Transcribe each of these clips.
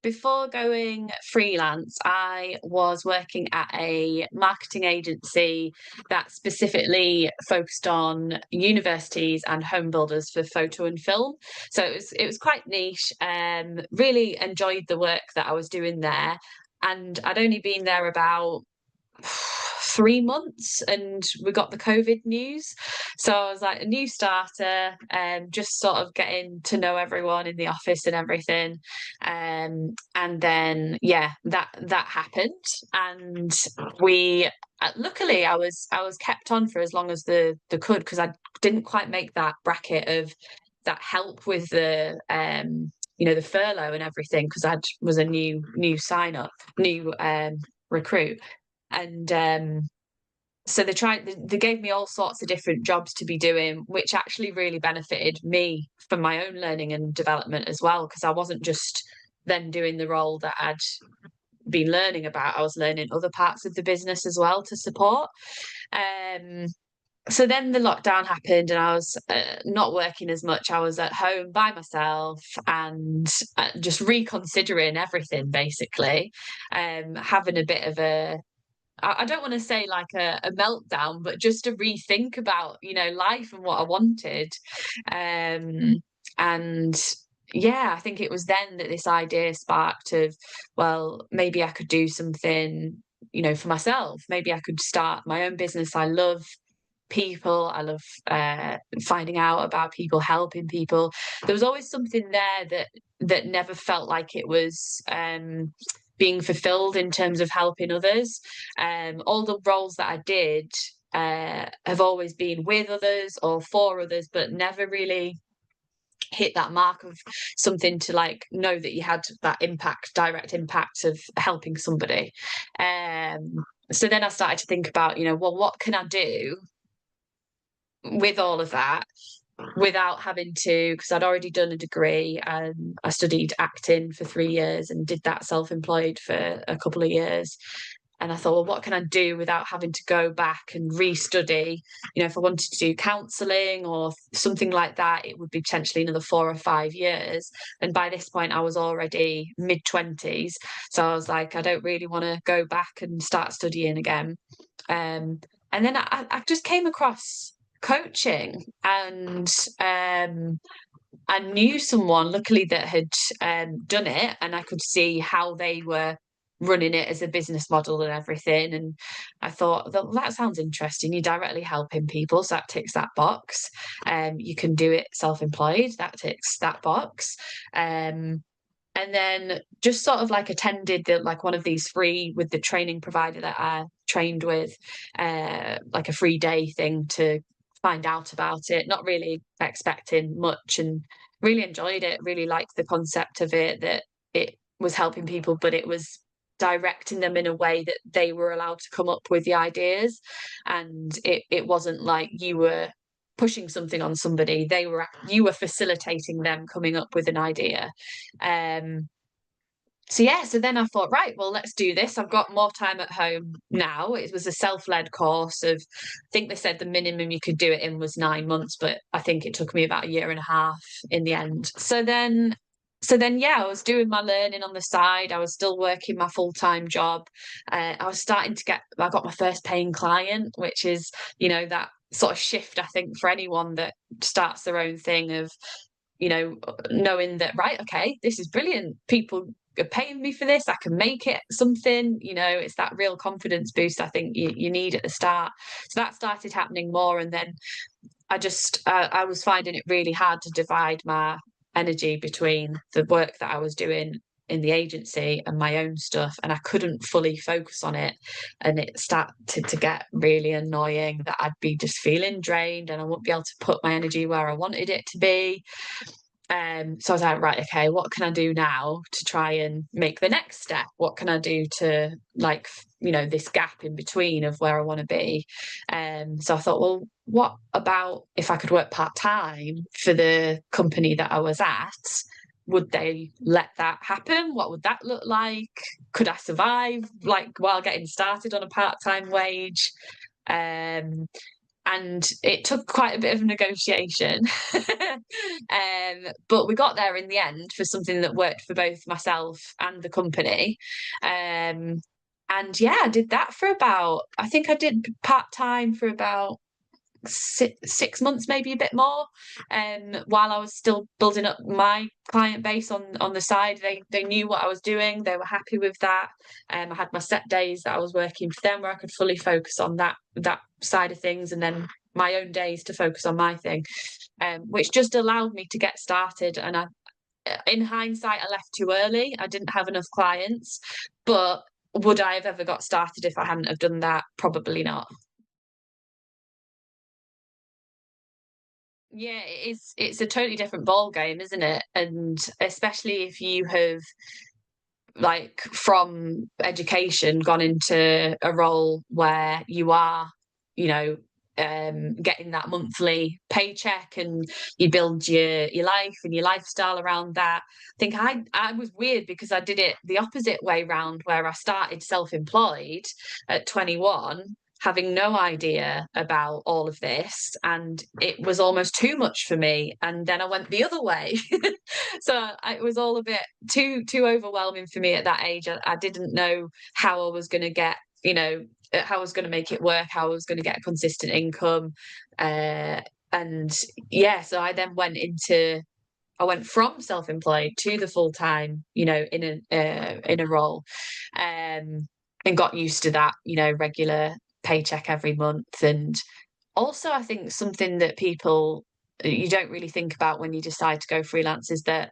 before going freelance, I was working at a marketing agency that specifically focused on universities and home builders for photo and film. So it was quite niche. Really enjoyed the work that I was doing there, and I'd only been there about 3 months and we got the COVID news. So I was like a new starter, just sort of getting to know everyone in the office and everything. And then yeah, that happened, and we luckily I was kept on for as long as the could, because I didn't quite make that bracket of that help with the the furlough and everything, because I was a new sign up, new recruit. And so they gave me all sorts of different jobs to be doing, which actually really benefited me for my own learning and development as well, because I wasn't just then doing the role that I'd been learning about. I was learning other parts of the business as well to support. um so then the lockdown happened, and I was not working as much. I was at home by myself, and just reconsidering everything, basically. Having a bit of a, I don't want to say like a meltdown, but just to rethink about, life and what I wanted. And yeah, I think it was then that this idea sparked of, well, maybe I could do something, for myself. Maybe I could start my own business. I love people. I love finding out about people, helping people. There was always something there that never felt like it was being fulfilled in terms of helping others. All the roles that I did have always been with others or for others, but never really hit that mark of something to like know that you had that impact, direct impact of helping somebody. So then I started to think about, well, what can I do with all of that without having to, because I'd already done a degree and I studied acting for 3 years and did that self-employed for a couple of years. And I thought, well, what can I do without having to go back and re-study? If I wanted to do counselling or something like that, it would be potentially another 4 or 5 years. And by this point, I was already mid-20s. So I was like, I don't really want to go back and start studying again. And then I just came across coaching, and I knew someone, luckily, that had done it, and I could see how they were running it as a business model and everything. And I thought that sounds interesting. You're directly helping people, so that ticks that box. You can do it self-employed, that ticks that box. And then just sort of like attended like one of these free, with the training provider that I trained with, like a free day thing to find out about it, not really expecting much, and really enjoyed it. Really liked the concept of it, that it was helping people, but it was directing them in a way that they were allowed to come up with the ideas. And it wasn't like you were pushing something on somebody. You were facilitating them coming up with an idea. So then I thought, right, well, let's do this. I've got more time at home now. It was a self-led course of, I think they said the minimum you could do it in was 9 months, but I think it took me about a year and a half in the end. So then, yeah, I was doing my learning on the side. I was still working my full-time job. I was starting to I got my first paying client, which is, that sort of shift, I think, for anyone that starts their own thing of, knowing that, right, okay, this is brilliant. People are paying me for this. I can make it something. It's that real confidence boost I think you need at the start. So that started happening more. And then I was finding it really hard to divide my energy between the work that I was doing in the agency and my own stuff, and I couldn't fully focus on it. And it started to get really annoying that I'd be just feeling drained and I wouldn't be able to put my energy where I wanted it to be. So I was like, right, okay, what can I do now to try and make the next step? What can I do to, like, this gap in between of where I want to be? So I thought, well, what about if I could work part-time for the company that I was at? Would they let that happen? What would that look like? Could I survive, like, while getting started on a part-time wage? and it took quite a bit of negotiation. But we got there in the end for something that worked for both myself and the company. And yeah, I did that for about, I think I did part-time for about 6 months, maybe a bit more. While I was still building up my client base on the side, they knew what I was doing. They were happy with that. I had my set days that I was working for them, where I could fully focus on that side of things, and then my own days to focus on my thing, which just allowed me to get started. And in hindsight, I left too early. I didn't have enough clients, but would I have ever got started if I hadn't have done that? Probably not. Yeah, it's a totally different ball game, isn't it? And especially if you have, like, from education gone into a role where you are, you know, getting that monthly paycheck, and you build your life and your lifestyle around that. I think I was weird because I did it the opposite way round, where I started self-employed at 21, having no idea about all of this, and it was almost too much for me. And then I went the other way. So it was all a bit too overwhelming for me at that age. I didn't know how I was going to get, how I was going to make it work, how I was going to get a consistent income. And yeah, so I went from self-employed to the full-time, in a role, and got used to that, regular paycheck every month. And also, I think something that people you don't really think about when you decide to go freelance is that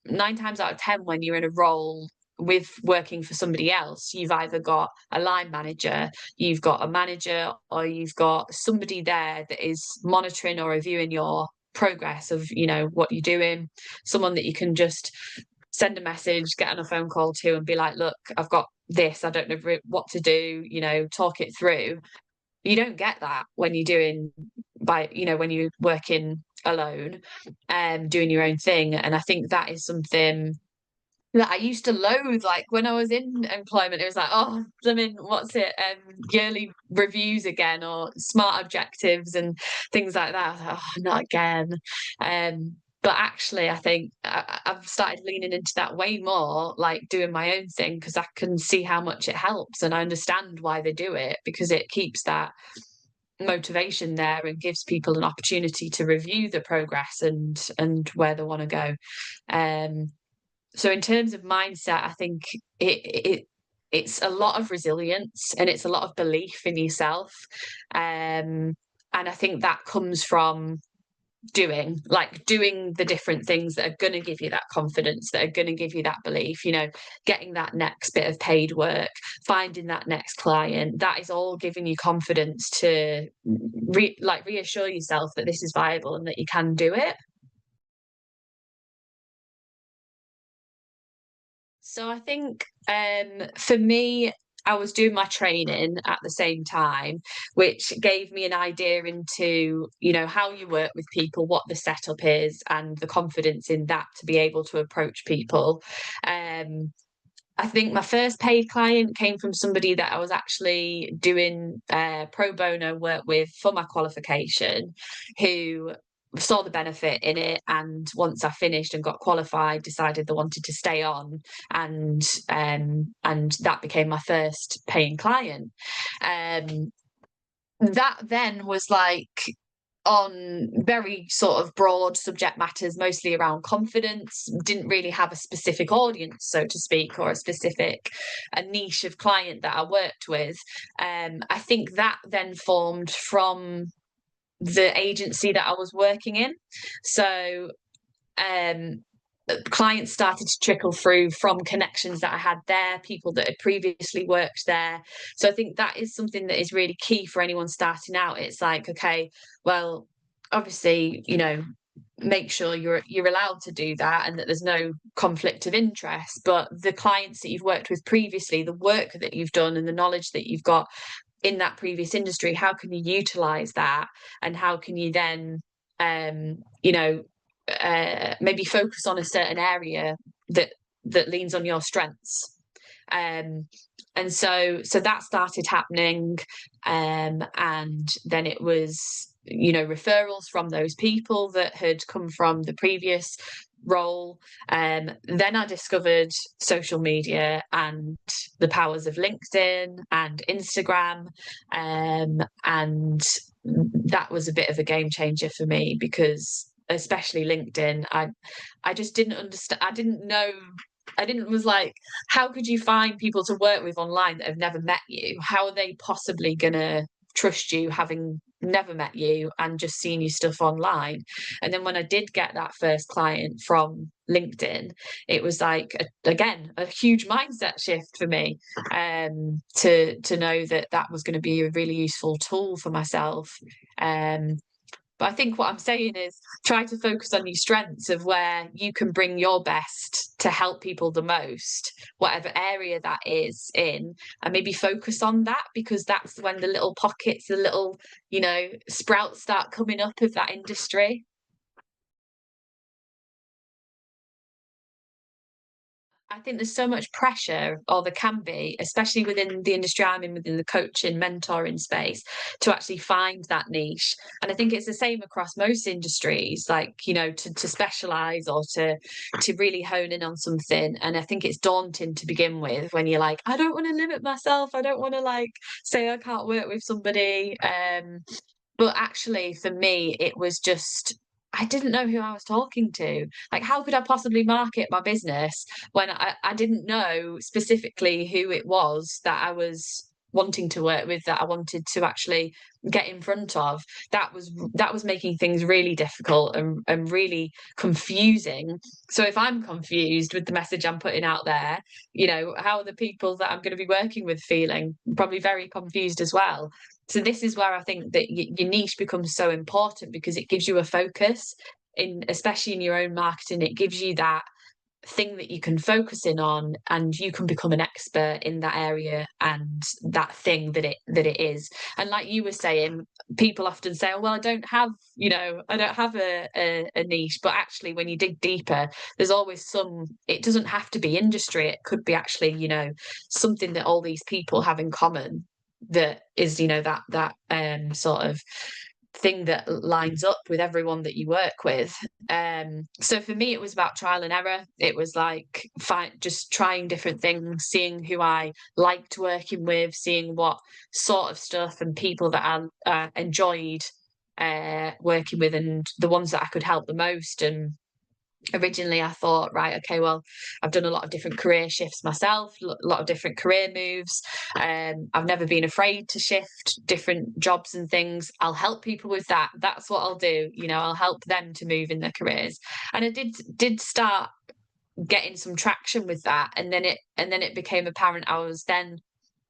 9 times out of 10, when you're in a role with working for somebody else, you've either got a line manager, you've got a manager, or you've got somebody there that is monitoring or reviewing your progress of, what you're doing, someone that you can just send a message, get on a phone call to, and be like, look, I've got this, I don't know what to do, talk it through. You don't get that when you're when you're working alone and doing your own thing. And I think that is something that I used to loathe. Like, when I was in employment, it was like, oh, I mean, what's it? Yearly reviews again, or smart objectives and things like that. I was like, oh, not again. But actually, I think I've started leaning into that way more, like doing my own thing, because I can see how much it helps, and I understand why they do it, because it keeps that motivation there and gives people an opportunity to review the progress and where they want to go. So in terms of mindset, I think it's a lot of resilience, and it's a lot of belief in yourself. And I think that comes from doing the different things that are going to give you that confidence, that are going to give you that belief, getting that next bit of paid work, finding that next client. That is all giving you confidence to reassure yourself that this is viable and that you can do it. So I think, for me, I was doing my training at the same time, which gave me an idea into, how you work with people, what the setup is, and the confidence in that to be able to approach people. Um, I think my first paid client came from somebody that I was actually doing pro bono work with for my qualification, who saw the benefit in it, and once I finished and got qualified, decided they wanted to stay on, and that became my first paying client. Um, that then was like on very sort of broad subject matters, mostly around confidence. Didn't really have a specific audience, so to speak, or a niche of client that I worked with. I think that then formed from the agency that I was working in. So um, clients started to trickle through from connections that I had there, people that had previously worked there. So I think that is something that is really key for anyone starting out. It's like, okay, well, obviously, make sure you're allowed to do that and that there's no conflict of interest. But the clients that you've worked with previously, the work that you've done, and the knowledge that you've got in that previous industry, how can you utilize that, and how can you then um you know maybe focus on a certain area that leans on your strengths. And so that started happening, and then it was, referrals from those people that had come from the previous role. Then I discovered social media and the powers of LinkedIn and Instagram, and that was a bit of a game changer for me, because especially LinkedIn, I just didn't understand. I didn't know. I didn't was like, how could you find people to work with online that have never met you? How are they possibly gonna trust you, having never met you and just seen your stuff online? And then when I did get that first client from LinkedIn, it was like again a huge mindset shift for me, to know that that was going to be a really useful tool for myself. Um, but I think what I'm saying is try to focus on your strengths of where you can bring your best to help people the most, whatever area that is in, and maybe focus on that, because that's when the little pockets, the little, sprouts start coming up of that industry. I think there's so much pressure, or there can be, especially within the industry I'm in, within the coaching, mentoring space, to actually find that niche. And I think it's the same across most industries, like, to specialize, or to really hone in on something. And I think it's daunting to begin with when you're like, I don't want to limit myself. I don't want to like say I can't work with somebody. But actually, for me, it was just I didn't know who I was talking to. Like, how could I possibly market my business when I didn't know specifically who it was that I was wanting to work with, that I wanted to actually get in front of? That was making things really difficult, and really confusing. So if I'm confused with the message I'm putting out there, how are the people that I'm going to be working with feeling? Probably very confused as well. So this is where I think that your niche becomes so important, because it gives you a focus in, especially in your own marketing. It gives you that thing that you can focus in on, and you can become an expert in that area and that thing that it is. And like you were saying, people often say, oh well, I don't have a niche. But actually, when you dig deeper, there's always some. It doesn't have to be industry. It could be actually, something that all these people have in common, that is, that sort of thing that lines up with everyone that you work with. So for me, it was about trial and error. It was like just trying different things, seeing who I liked working with, seeing what sort of stuff and people that I enjoyed working with, and the ones that I could help the most. And originally I thought, right, okay, well, I've done a lot of different career shifts myself, a lot of different career moves. I've never been afraid to shift different jobs and things. I'll help people with that. That's what I'll do. I'll help them to move in their careers. And I did start getting some traction with that. And then it became apparent I was then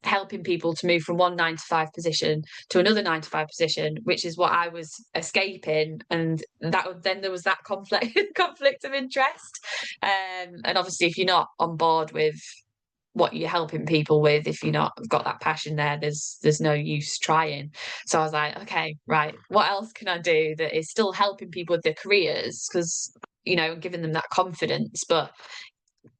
helping people to move from one 9 to 5 position to another 9 to 5 position, which is what I was escaping. And then there was that conflict of interest. And obviously, if you're not on board with what you're helping people with, if you're not got that passion there, there's no use trying. So I was like, okay, right, what else can I do that is still helping people with their careers? Because giving them that confidence. But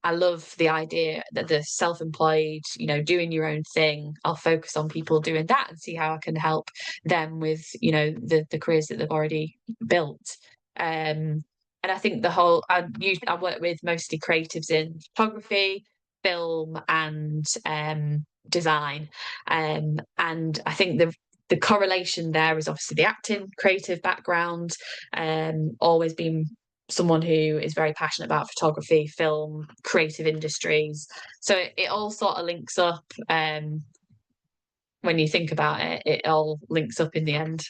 I love the idea that the self-employed, doing your own thing. I'll focus on people doing that and see how I can help them with, the careers that they've already built. And I think I work with mostly creatives in photography, film, and design. And I think the correlation there is obviously the acting, creative background, always been someone who is very passionate about photography, film, creative industries. So it all sort of links up. When you think about it, it all links up in the end.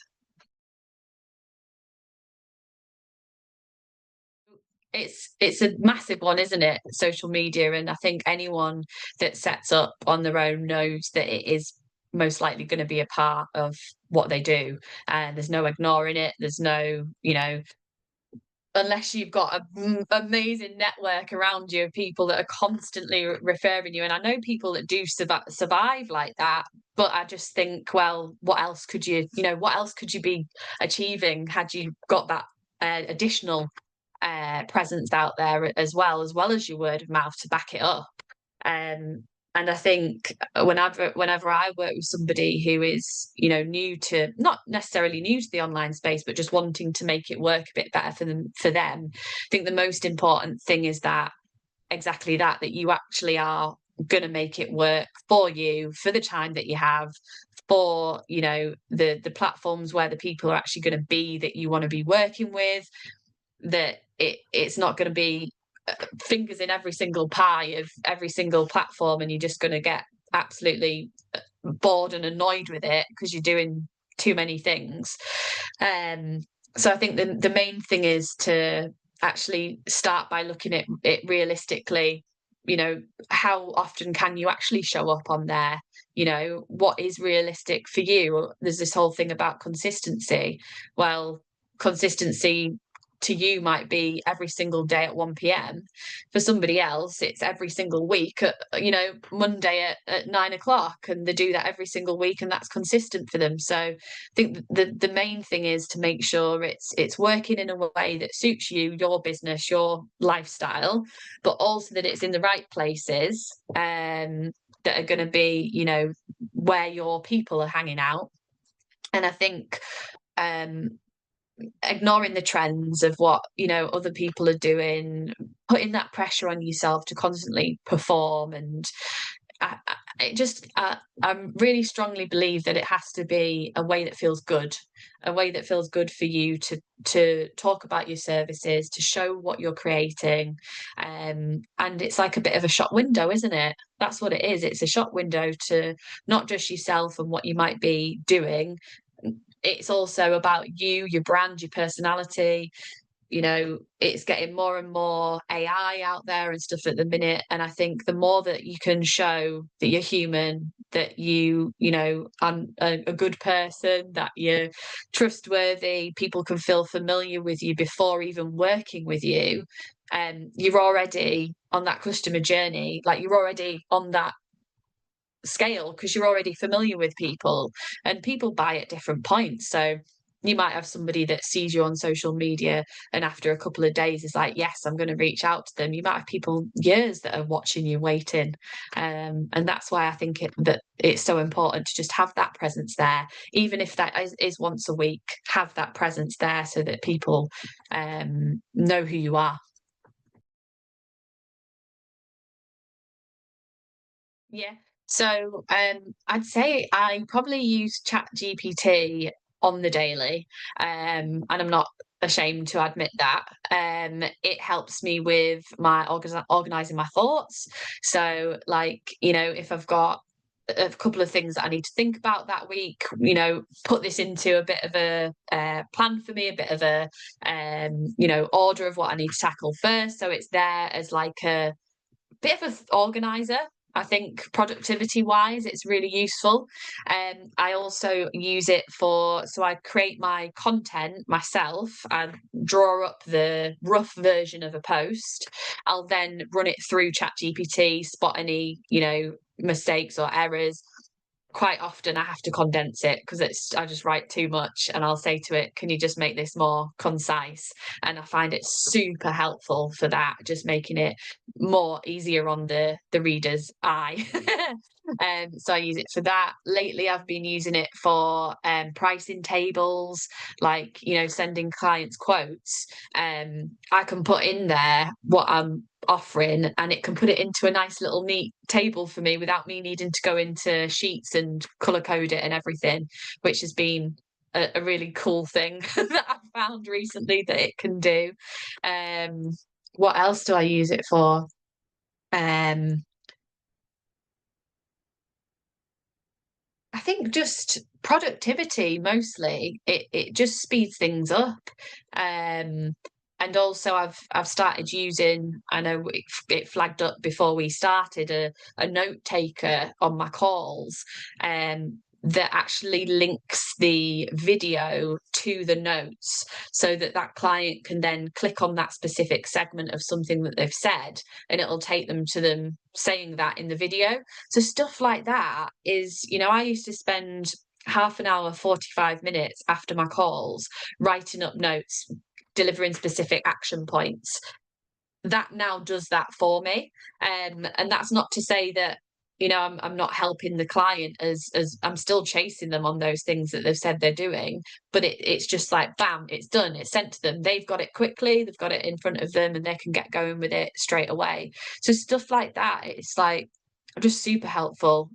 It's a massive one, isn't it? Social media, and I think anyone that sets up on their own knows that it is most likely going to be a part of what they do, and there's no ignoring it. There's no, unless you've got a amazing network around you of people that are constantly referring you. And I know people that do survive like that, but I just think, well, what else could you be achieving had you got that additional presence out there, as well as your word of mouth to back it up. And I think whenever I work with somebody who is, new to, not necessarily new to the online space, but just wanting to make it work a bit better for them, I think the most important thing is that exactly that you actually are going to make it work for you, for the time that you have, for the platforms where the people are actually going to be that you want to be working with, that it's not going to be fingers in every single pie of every single platform, and you're just going to get absolutely bored and annoyed with it because you're doing too many things. So I think the main thing is to actually start by looking at it realistically. How often can you actually show up on there? What is realistic for you? There's this whole thing about consistency. Well, consistency to you might be every single day at 1 p.m. For somebody else, it's every single week at, Monday at 9 o'clock, and they do that every single week, and that's consistent for them. So I think the main thing is to make sure it's working in a way that suits you, your business, your lifestyle, but also that it's in the right places, that are going to be, where your people are hanging out. And I think ignoring the trends of what other people are doing, putting that pressure on yourself to constantly perform, and I really strongly believe that it has to be a way that feels good, a way that feels good for you to talk about your services, to show what you're creating, and it's like a bit of a shop window, isn't it? That's what it is. It's a shop window to not just yourself and what you might be doing. It's also about you, your brand, your personality. It's getting more and more AI out there and stuff at the minute. And I think the more that you can show that you're human, that are a good person, that you're trustworthy, people can feel familiar with you before even working with you. And you're already on that customer journey, like you're already on that scale because you're already familiar with people, and people buy at different points. So you might have somebody that sees you on social media and after a couple of days is like, yes, I'm going to reach out to them. You might have people years that are watching you, waiting, and that's why I think that it's so important to just have that presence there, even if that is once a week. Have that presence there so that people know who you are. Yeah. So I'd say I probably use Chat GPT on the daily. And I'm not ashamed to admit that. It helps me with my organizing my thoughts. So like, if I've got a couple of things that I need to think about that week, put this into a bit of a plan for me, a bit of a order of what I need to tackle first. So it's there as like a bit of an organizer. I think productivity wise, it's really useful. I also use it so I create my content myself. I draw up the rough version of a post. I'll then run it through ChatGPT, spot any, mistakes or errors. Quite often I have to condense it because I just write too much, and I'll say to it, can you just make this more concise? And I find it super helpful for that, just making it more easier on the reader's eye. So I use it for that. Lately I've been using it for pricing tables, like sending clients quotes. I can put in there what I'm offering, and it can put it into a nice little neat table for me without me needing to go into sheets and color code it and everything, which has been a really cool thing that I've found recently that it can do. What else do I use it for? um I think just productivity mostly. It just speeds things up. Um, and also I've started using, I know it flagged up before we started, a note taker on my calls, that actually links the video to the notes so that that client can then click on that specific segment of something that they've said, and it'll take them to them saying that in the video. So stuff like that is, I used to spend half an hour, 45 minutes after my calls writing up notes, delivering specific action points. That now does that for me. And that's not to say that I'm not helping the client as I'm still chasing them on those things that they've said they're doing, but it's just like bam, it's done, it's sent to them. They've got it quickly, they've got it in front of them, and they can get going with it straight away. So stuff like that, it's like just super helpful.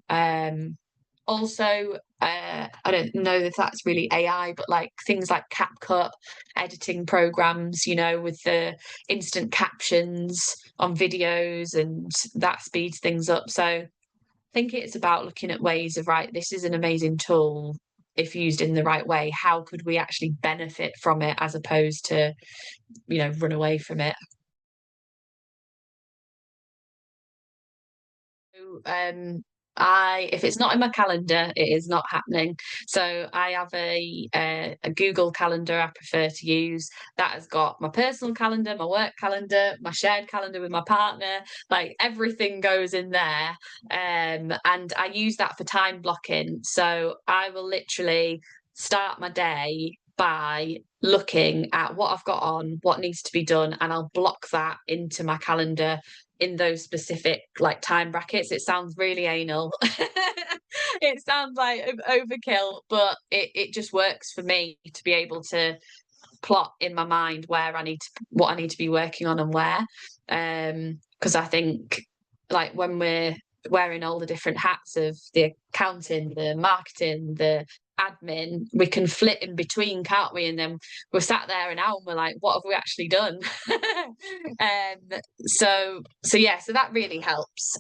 Also, I don't know if that's really AI, but like things like CapCut, editing programs, with the instant captions on videos, and that speeds things up. So I think it's about looking at ways of, right, this is an amazing tool if used in the right way. How could we actually benefit from it as opposed to, run away from it? Um, if it's not in my calendar, it is not happening. So I have a Google Calendar I prefer to use that has got my personal calendar, my work calendar, my shared calendar with my partner. Like everything goes in there, and I use that for time blocking. So I will literally start my day by looking at what I've got on, what needs to be done, and I'll block that into my calendar in those specific like time brackets. It sounds really anal. It sounds like overkill, but it just works for me to be able to plot in my mind what I need to be working on and where. Because I think like when we're wearing all the different hats of the accounting, the marketing, the admin, we can flit in between, can't we? And then we're sat there an hour and we're like, what have we actually done? So that really helps.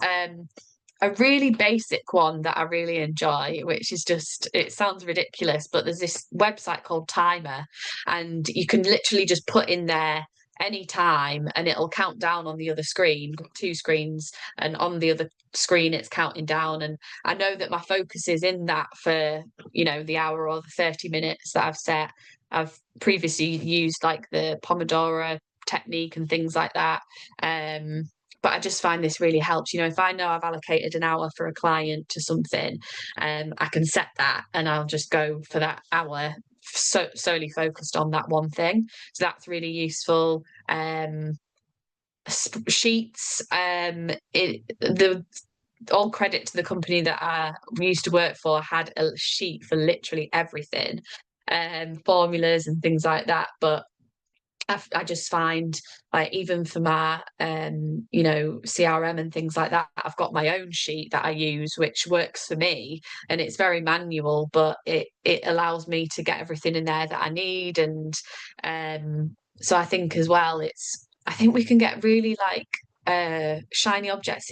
A really basic one that I really enjoy, which is just, it sounds ridiculous, but there's this website called Timer, and you can literally just put in there any time and it'll count down on the other screen. Got two screens, and on the other screen it's counting down. And I know that my focus is in that for, the hour or the 30 minutes that I've set. I've previously used like the Pomodoro technique and things like that. But I just find this really helps. If I know I've allocated an hour for a client to something, I can set that and I'll just go for that hour solely focused on that one thing. So that's really useful. Sheets, the all credit to the company that I used to work for had a sheet for literally everything, formulas and things like that. But I just find like even for my CRM and things like that, I've got my own sheet that I use, which works for me, and it's very manual, but it allows me to get everything in there that I need. And so I think as well, I think we can get really like shiny object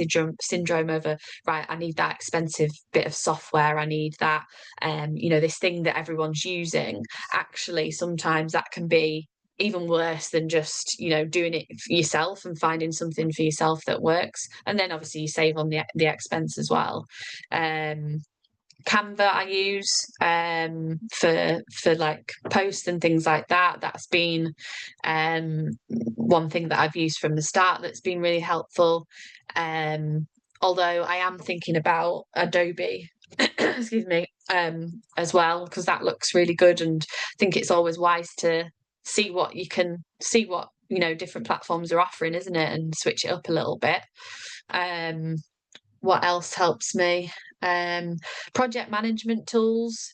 syndrome over, right, I need that expensive bit of software, I need that this thing that everyone's using. Actually, sometimes that can be even worse than just doing it for yourself and finding something for yourself that works. And then obviously you save on the expense as well. Canva I use for like posts and things like that. That's been one thing that I've used from the start that's been really helpful. Although I am thinking about Adobe excuse me, as well, because that looks really good. And I think it's always wise to see what different platforms are offering, isn't it? And switch it up a little bit. What else helps me? Project management tools,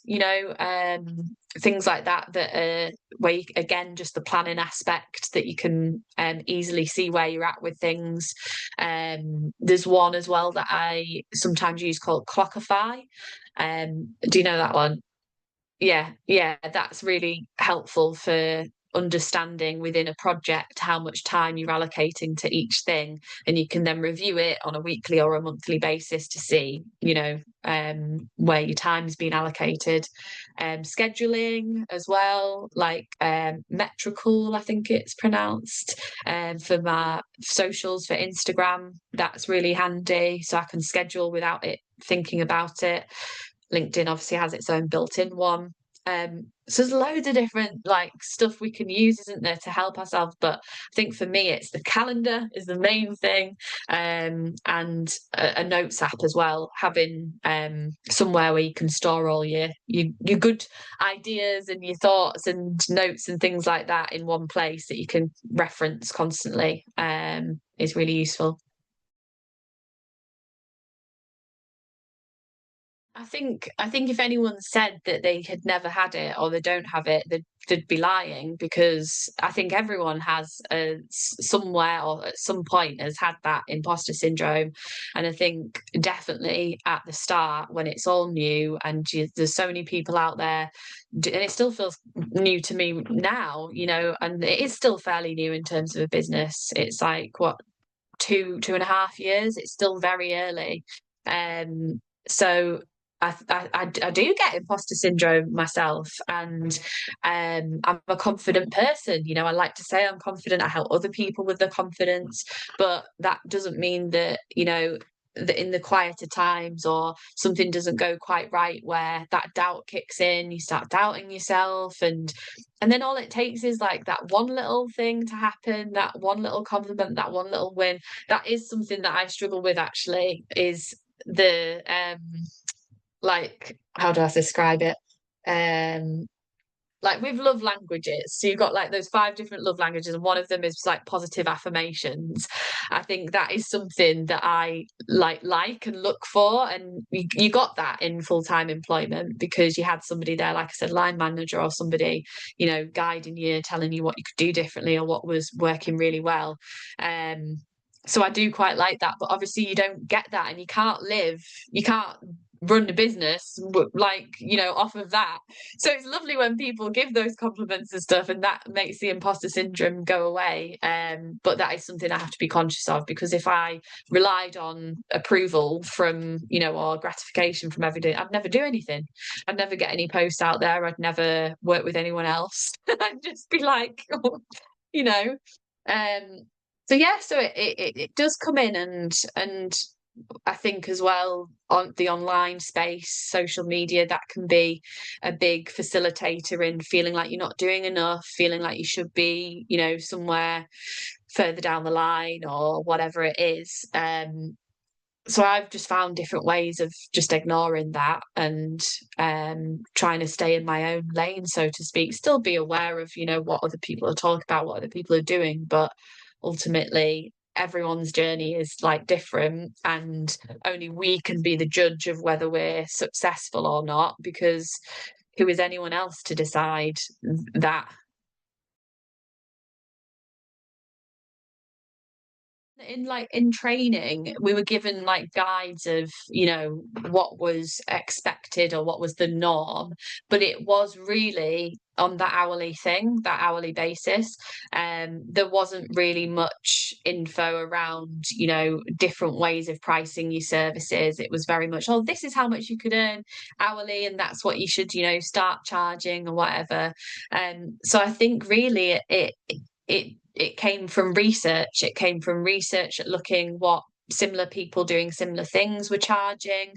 things like that are where you, again, just the planning aspect that you can easily see where you're at with things. There's one as well that I sometimes use called Clockify. Do you know that one? Yeah, that's really helpful for understanding within a project how much time you're allocating to each thing, and you can then review it on a weekly or a monthly basis to see, where your time's been allocated. Scheduling as well, like Metrical, I think it's pronounced, for my socials for Instagram. That's really handy, so I can schedule without it thinking about it. LinkedIn obviously has its own built-in one. So there's loads of different like stuff we can use, isn't there, to help ourselves. But I think for me, it's the calendar is the main thing, and a notes app as well. Having somewhere where you can store all your good ideas and your thoughts and notes and things like that in one place that you can reference constantly is really useful. I think if anyone said that they had never had it or they don't have it, they'd be lying, because I think everyone has somewhere or at some point has had that imposter syndrome. And I think definitely at the start when it's all new and there's so many people out there, and it still feels new to me now, and it is still fairly new in terms of a business. It's like what, 2.5 years. It's still very early. So I do get imposter syndrome myself, and I'm a confident person. I like to say I'm confident. I help other people with the confidence, but that doesn't mean that that in the quieter times or something doesn't go quite right, where that doubt kicks in, you start doubting yourself, and then all it takes is like that one little thing to happen, that one little compliment, that one little win. That is something that I struggle with, actually, is the like, how do I describe it? Um like with love languages, so you've got like those 5 different love languages, and one of them is like positive affirmations. I think that is something that I like and look for, and you got that in full-time employment because you had somebody there, like I said, line manager or somebody, guiding you, telling you what you could do differently or what was working really well. So I do quite like that, but obviously you don't get that, and you can't run a business like off of that. So it's lovely when people give those compliments and stuff, and that makes the imposter syndrome go away. But that is something I have to be conscious of, because if I relied on approval from, or gratification from every day, I'd never do anything. I'd never get any posts out there. I'd never work with anyone else. I'd just be like, you know. Um, so yeah, so it does come in, and I think as well on the online space, social media, that can be a big facilitator in feeling like you're not doing enough, feeling like you should be, somewhere further down the line or whatever it is. So I've just found different ways of just ignoring that and trying to stay in my own lane, so to speak. Still be aware of, what other people are talking about, what other people are doing, but ultimately everyone's journey is like different, and only we can be the judge of whether we're successful or not, because who is anyone else to decide that? In training, we were given like guides of, what was expected or what was the norm, but it was really on that hourly thing, that hourly basis. There wasn't really much info around, different ways of pricing your services. It was very much, oh, this is how much you could earn hourly, and that's what you should, start charging or whatever. So I think really it came from research. It came from research at looking what similar people doing similar things were charging,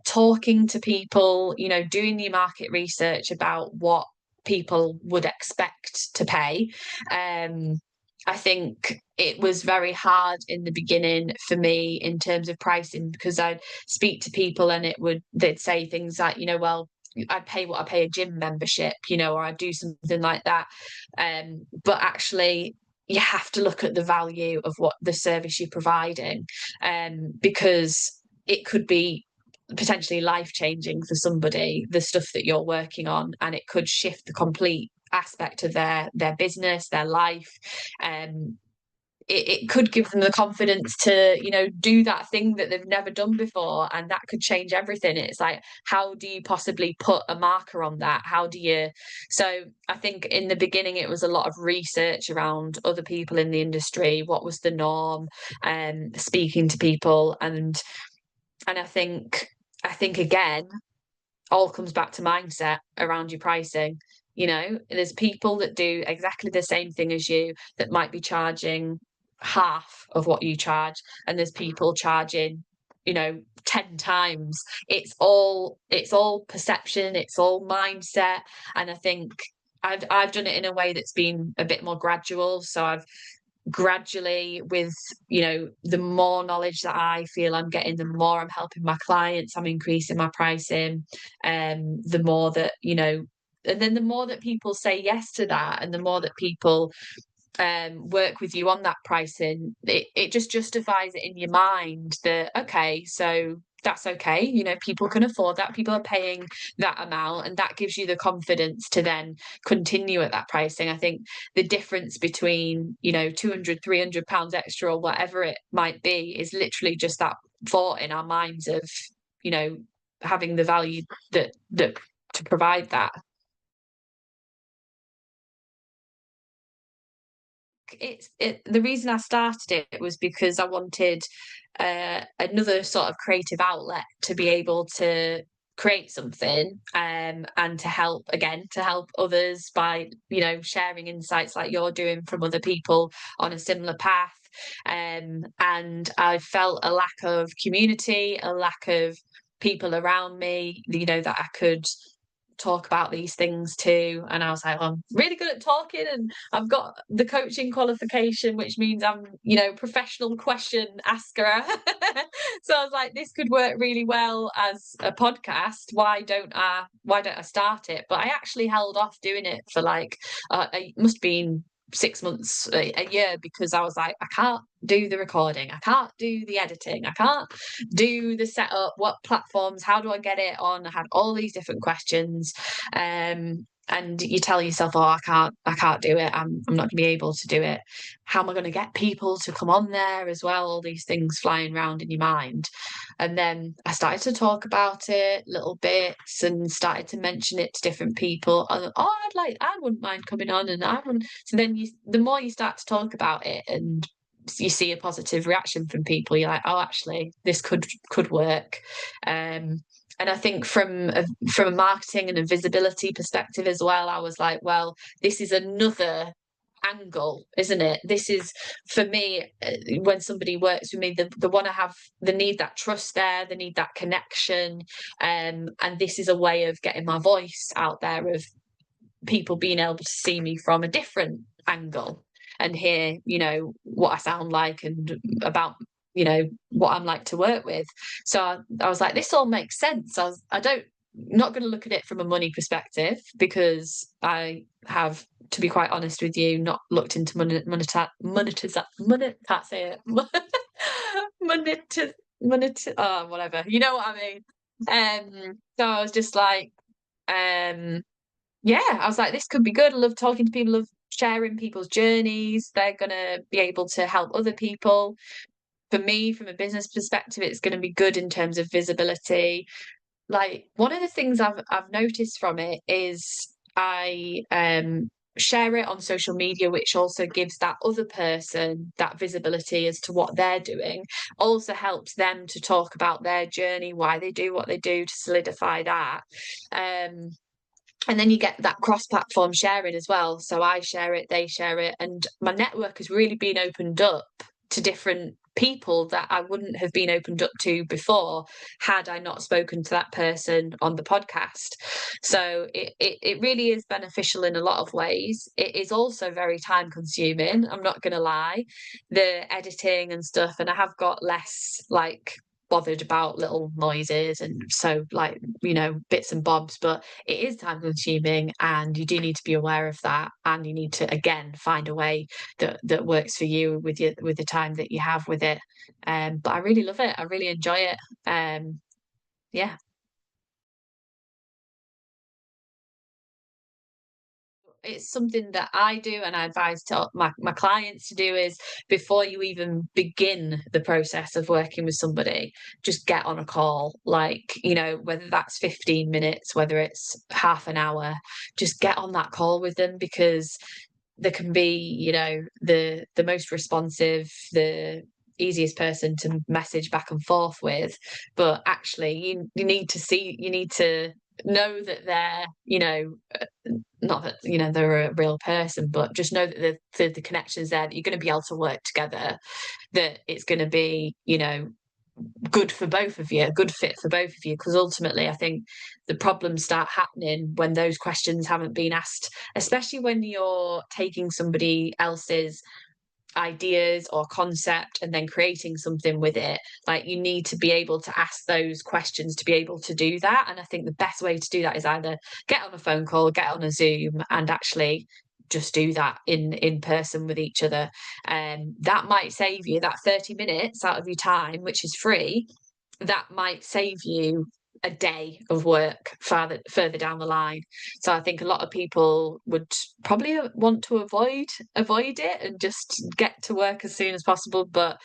talking to people, doing your market research about what people would expect to pay. I think it was very hard in the beginning for me in terms of pricing, because I'd speak to people and they'd say things like, well, I'd pay what I pay a gym membership, or I'd do something like that. But actually, you have to look at the value of what the service you're providing, because it could be potentially life changing for somebody, the stuff that you're working on, and it could shift the complete aspect of their business, their life. It could give them the confidence to, do that thing that they've never done before, and that could change everything. It's like, how do you possibly put a marker on that? How do you? So I think in the beginning it was a lot of research around other people in the industry, what was the norm, and speaking to people, and I think again, all comes back to mindset around your pricing. There's people that do exactly the same thing as you that might be charging half of what you charge, and there's people charging 10 times. It's all perception, it's all mindset. And I think I've done it in a way that's been a bit more gradual. So I've gradually, with the more knowledge that I feel I'm getting, the more I'm helping my clients, I'm increasing my pricing. The more that and then the more that people say yes to that, and the more that people work with you on that pricing, it just justifies it in your mind that, okay, so that's okay. You know, people can afford that. People are paying that amount, and that gives you the confidence to then continue at that pricing. I think the difference between, you know, 200, £300 extra or whatever it might be is literally just that thought in our minds of, you know, having the value that to provide that. The reason I started it was because I wanted another sort of creative outlet to be able to create something, and to help others by, you know, sharing insights like you're doing from other people on a similar path. And I felt a lack of community, a lack of people around me, you know, that I could talk about these things too. And I was like, well, I'm really good at talking, and I've got the coaching qualification, which means I'm, you know, professional question asker. So I was like, this could work really well as a podcast. Why don't I start it? But I actually held off doing it for like it must have been 6 months, a year, because I was like, I can't do the recording, I can't do the editing, I can't do the setup, what platforms, how do I get it on? I had all these different questions. And you tell yourself, oh, I can't do it, I'm not going to be able to do it. How am I going to get people to come on there as well? All these things flying around in your mind. And then I started to talk about it little bits and started to mention it to different people. Oh, I wouldn't mind coming on, and I wouldn't. So then the more you start to talk about it and you see a positive reaction from people, you're like, oh, actually, this could work. And I think from a marketing and a visibility perspective as well, I was like, well, this is another angle, isn't it? This is, for me, when somebody works with me, they want to have, they need that trust there, they need that connection, and this is a way of getting my voice out there, of people being able to see me from a different angle and hear, you know, what I sound like and about, you know, what I'm like to work with. So I was like, this all makes sense. I don't, not going to look at it from a money perspective, because I have, to be quite honest with you, not looked into can't say it. Whatever. You know what I mean? So I was just like, um, yeah, I was like, this could be good. I love talking to people, love sharing people's journeys. They're gonna be able to help other people. For me, from a business perspective, it's gonna be good in terms of visibility. Like, one of the things I've noticed from it is I share it on social media, which also gives that other person that visibility as to what they're doing. Also helps them to talk about their journey, why they do what they do, to solidify that. Um, and then you get that cross-platform sharing as well. So I share it, they share it, and my network has really been opened up to different people that I wouldn't have been opened up to before, had I not spoken to that person on the podcast. So it really is beneficial in a lot of ways. It is also very time consuming, I'm not going to lie, the editing and stuff, and I have got less like bothered about little noises and so, like, you know, bits and bobs, but it is time consuming, and you do need to be aware of that, and you need to, again, find a way that works for you with the time that you have with it. But I really love it, I really enjoy it. Yeah. It's something that I do, and I advise to my clients to do, is before you even begin the process of working with somebody, just get on a call. Like, you know, whether that's 15 minutes, whether it's half an hour, just get on that call with them, because there can be, you know, the most responsive, the easiest person to message back and forth with, but actually you need to know that they're, you know, not that, you know, they're a real person, but just know that the connection's there, that you're going to be able to work together, that it's going to be, you know, good for both of you, a good fit for both of you. Because ultimately, I think the problems start happening when those questions haven't been asked, especially when you're taking somebody else's ideas or concept and then creating something with it. Like, you need to be able to ask those questions to be able to do that. And I think the best way to do that is either get on a phone call, get on a Zoom, and actually just do that in person with each other. That might save you that 30 minutes out of your time, which is free, that might save you a day of work further down the line. So I think a lot of people would probably want to avoid it and just get to work as soon as possible. But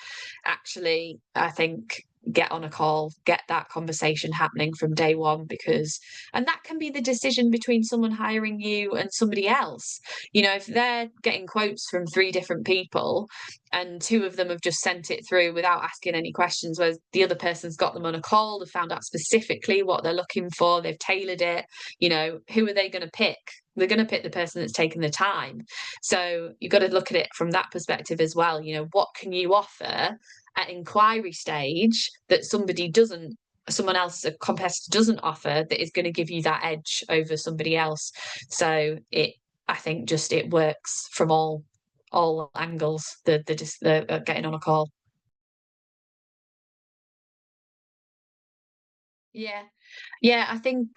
actually, I think get on a call, get that conversation happening from day one, because and that can be the decision between someone hiring you and somebody else. You know, if they're getting quotes from three different people and two of them have just sent it through without asking any questions, whereas the other person's got them on a call, they've found out specifically what they're looking for, they've tailored it, you know, who are they going to pick? They're going to pick the person that's taken the time. So you've got to look at it from that perspective as well. You know, what can you offer at inquiry stage that someone else, a competitor, doesn't offer, that is going to give you that edge over somebody else. So I think just it works from all angles. The getting on a call. Yeah, yeah. I think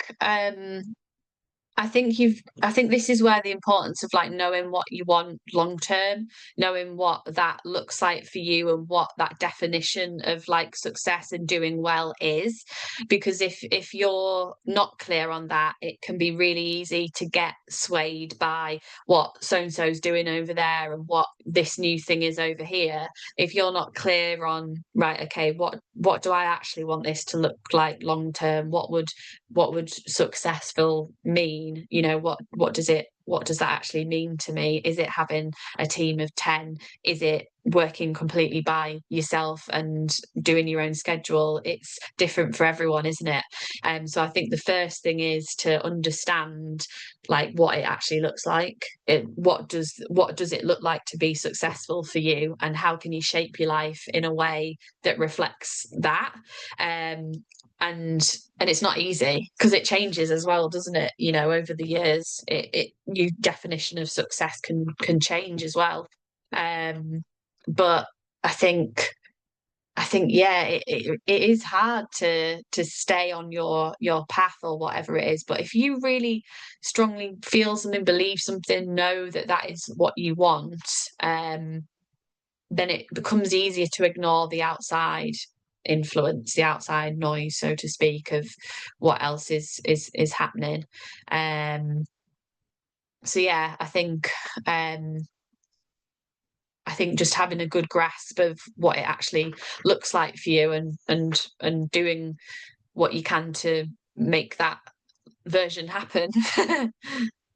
this is where the importance of like knowing what you want long term, knowing what that looks like for you and what that definition of like success and doing well is. Because if you're not clear on that, it can be really easy to get swayed by what so and so's doing over there and what this new thing is over here. If you're not clear on, right, okay, what do I actually want this to look like long term? What would successful mean? You know, what does that actually mean to me? Is it having a team of 10? Is it working completely by yourself and doing your own schedule? It's different for everyone, isn't it? So I think the first thing is to understand like what it actually looks like. What does it look like to be successful for you, and how can you shape your life in a way that reflects that? Um, and it's not easy because it changes as well, doesn't it? You know, over the years, your definition of success can change as well. Um, but I think yeah, it is hard to stay on your path or whatever it is. But if you really strongly feel something, believe something, know that that is what you want, um, then it becomes easier to ignore the outside influence, the outside noise, so to speak, of what else is happening. Um, so yeah, um, I think just having a good grasp of what it actually looks like for you, and doing what you can to make that version happen.